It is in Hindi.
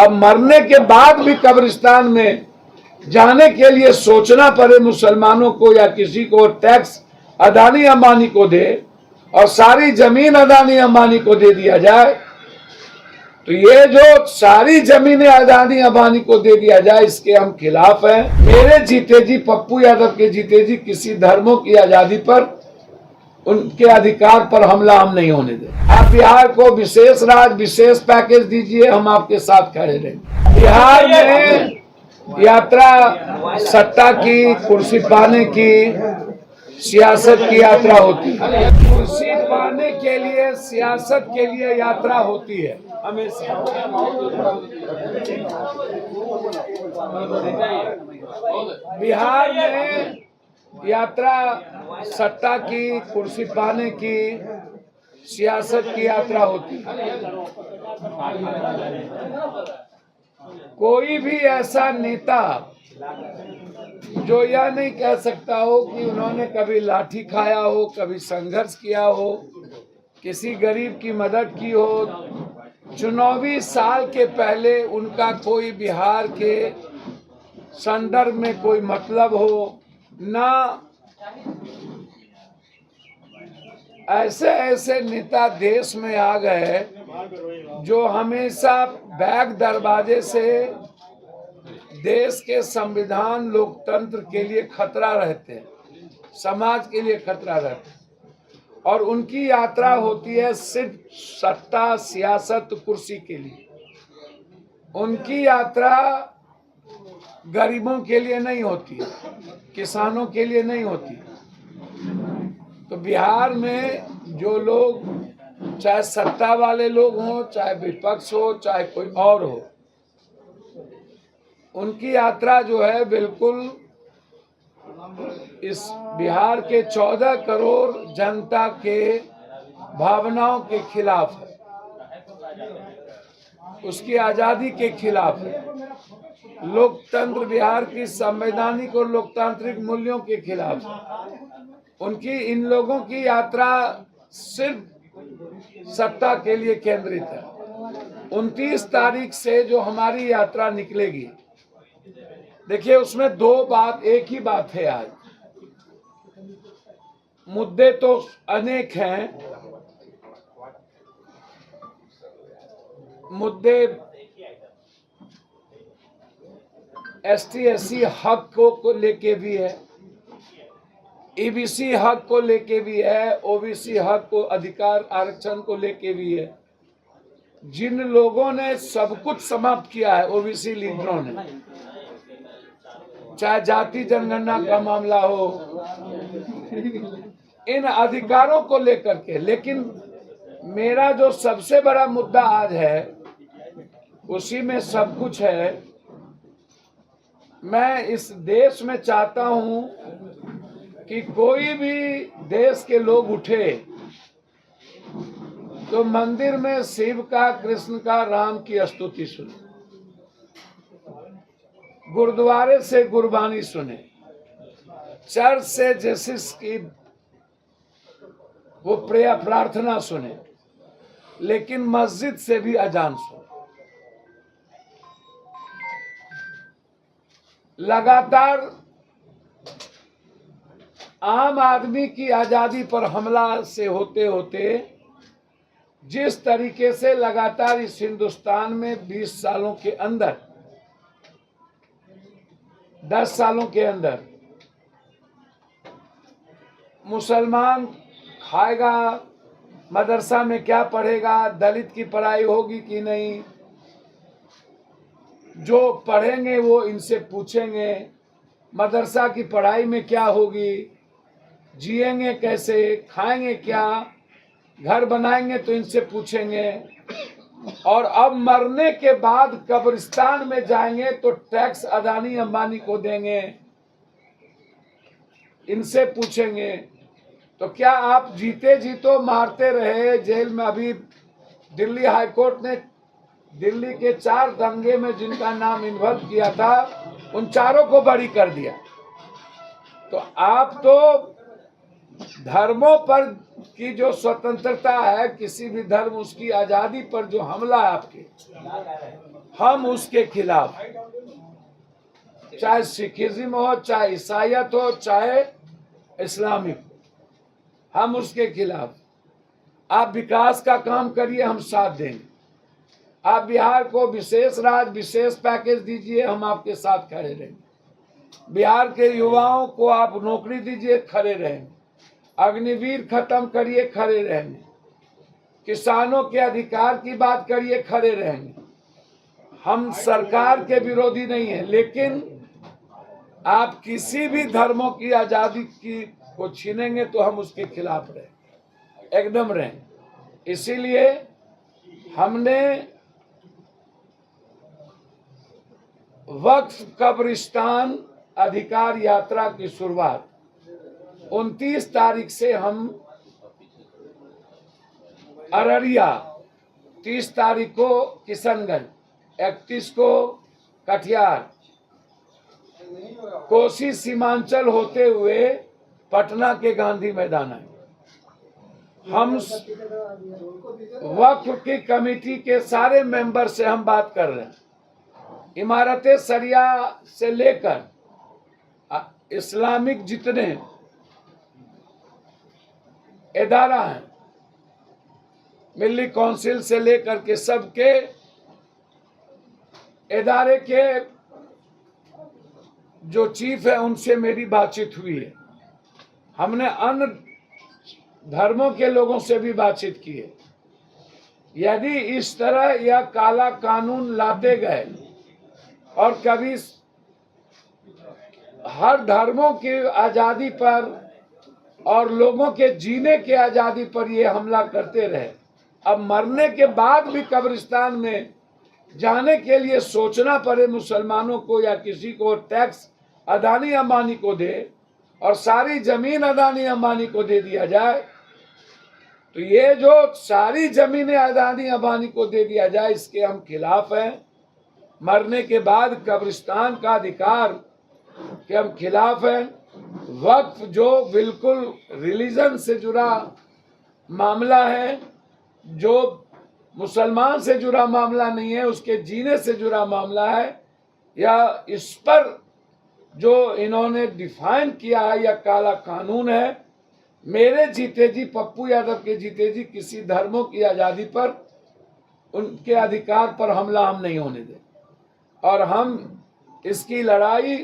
अब मरने के बाद भी कब्रिस्तान में जाने के लिए सोचना पड़े मुसलमानों को या किसी को, टैक्स अदानी अंबानी को दे और सारी जमीन अदानी अंबानी को दे दिया जाए, तो ये जो सारी जमीनें अदानी अंबानी को दे दिया जाए, इसके हम खिलाफ हैं। मेरे जीते जी, पप्पू यादव के जीते जी किसी धर्मों की आजादी पर, उनके अधिकार पर हमला हम नहीं होने दें। आप बिहार को विशेष राज्य, विशेष पैकेज दीजिए, हम आपके साथ खड़े रहेंगे। बिहार में यात्रा सत्ता की, कुर्सी पाने की, सियासत की यात्रा होती है। कुर्सी पाने के लिए, सियासत के लिए यात्रा होती है हमेशा। बिहार में यात्रा सत्ता की, कुर्सी पाने की, सियासत की यात्रा होती है। कोई भी ऐसा नेता जो यह नहीं कह सकता हो कि उन्होंने कभी लाठी खाया हो, कभी संघर्ष किया हो, किसी गरीब की मदद की हो, चुनावी साल के पहले उनका कोई बिहार के संदर्भ में कोई मतलब हो ना, ऐसे ऐसे नेता देश में आ गए जो हमेशा बैक दरवाजे से देश के संविधान, लोकतंत्र के लिए खतरा रहते हैं, समाज के लिए खतरा रहते हैं, और उनकी यात्रा होती है सिर्फ सत्ता, सियासत, कुर्सी के लिए। उनकी यात्रा गरीबों के लिए नहीं होती, किसानों के लिए नहीं होती। तो बिहार में जो लोग, चाहे सत्ता वाले लोग हों, चाहे विपक्ष हो, चाहे कोई और हो, उनकी यात्रा जो है बिल्कुल इस बिहार के 14 करोड़ जनता के भावनाओं के खिलाफ है, उसकी आजादी के खिलाफ है, लोकतंत्र, बिहार की संवैधानिक और लोकतांत्रिक मूल्यों के खिलाफ है। उनकी, इन लोगों की यात्रा सिर्फ सत्ता के लिए केंद्रित है। 29 तारीख से जो हमारी यात्रा निकलेगी, देखिए उसमें एक ही बात है। आज मुद्दे तो अनेक हैं, मुद्दे ST/SC हक को लेके भी है, EBC हक को लेके भी है, OBC हक को, अधिकार आरक्षण को लेके भी है। जिन लोगों ने सब कुछ समाप्त किया है, OBC लीडरों ने, चाहे जाति जनगणना का मामला हो, इन अधिकारों को लेकर के। लेकिन मेरा जो सबसे बड़ा मुद्दा आज है, उसी में सब कुछ है। मैं इस देश में चाहता हूं कि कोई भी देश के लोग उठे तो मंदिर में शिव का, कृष्ण का, राम की स्तुति सुने, गुरुद्वारे से गुरबानी सुने, चर्च से जीसस की वो प्रार्थना सुने, लेकिन मस्जिद से भी अजान सुने। लगातार आम आदमी की आजादी पर हमला से होते होते जिस तरीके से लगातार इस हिंदुस्तान में 20 सालों के अंदर, 10 सालों के अंदर मुसलमान खाएगा, मदरसा में क्या पढ़ेगा, दलित की पढ़ाई होगी कि नहीं, जो पढ़ेंगे वो इनसे पूछेंगे मदरसा की पढ़ाई में क्या होगी, जिएंगे कैसे, खाएंगे क्या, घर बनाएंगे तो इनसे पूछेंगे, और अब मरने के बाद कब्रिस्तान में जाएंगे तो टैक्स अदानी अंबानी को देंगे, इनसे पूछेंगे। तो क्या आप जीते जी तो मारते रहे जेल में? अभी दिल्ली हाईकोर्ट ने दिल्ली के 4 दंगे में जिनका नाम इन्वॉल्व किया था, उन चारों को बरी कर दिया। तो आप तो धर्मों पर की जो स्वतंत्रता है, किसी भी धर्म, उसकी आजादी पर जो हमला है आपके, हम उसके खिलाफ, चाहे सिखिज्म हो, चाहे ईसाइयत हो, चाहे इस्लामिक, हम उसके खिलाफ। आप विकास का काम करिए, हम साथ देंगे। आप बिहार को विशेष राज्य, विशेष पैकेज दीजिए, हम आपके साथ खड़े रहेंगे। बिहार के युवाओं को आप नौकरी दीजिए, खड़े रहेंगे। अग्निवीर खत्म करिए, खड़े रहेंगे। किसानों के अधिकार की बात करिए, खड़े रहेंगे। हम सरकार के विरोधी नहीं है, लेकिन आप किसी भी धर्मों की आजादी की को छीनेंगे तो हम उसके खिलाफ रहेंगे, एकदम रहेंगे। इसीलिए हमने वक्फ कब्रिस्तान अधिकार यात्रा की शुरुआत 29 तारीख से हम अररिया, 30 तारीख को किशनगंज, 31 को कटिहार, कोसी सीमांचल होते हुए पटना के गांधी मैदान है। हम वक्फ की कमेटी के सारे मेंबर से हम बात कर रहे हैं। इमारतें सरिया से लेकर इस्लामिक जितने इदारा हैं, मिल्ली काउंसिल से लेकर के सबके इदारे के जो चीफ है उनसे मेरी बातचीत हुई है। हमने अन्य धर्मों के लोगों से भी बातचीत की है। यदि इस तरह यह काला कानून लाते गए और कभी हर धर्मों की आजादी पर और लोगों के जीने की आजादी पर ये हमला करते रहे, अब मरने के बाद भी कब्रिस्तान में जाने के लिए सोचना पड़े मुसलमानों को या किसी को, टैक्स अदानी अंबानी को दे और सारी जमीन अदानी अंबानी को दे दिया जाए, तो ये जो सारी जमीनें अदानी अंबानी को दे दिया जाए, इसके हम खिलाफ हैं। मरने के बाद कब्रिस्तान का अधिकार के हम खिलाफ हैं। वक्फ जो बिल्कुल रिलीजन से जुड़ा मामला है, जो मुसलमान से जुड़ा मामला नहीं है, उसके जीने से जुड़ा मामला है, या इस पर जो इन्होंने डिफाइन किया है या काला कानून है, मेरे जीते जी, पप्पू यादव के जीते जी किसी धर्मों की आजादी पर, उनके अधिकार पर हमला हम नहीं होने दें। और हम इसकी लड़ाई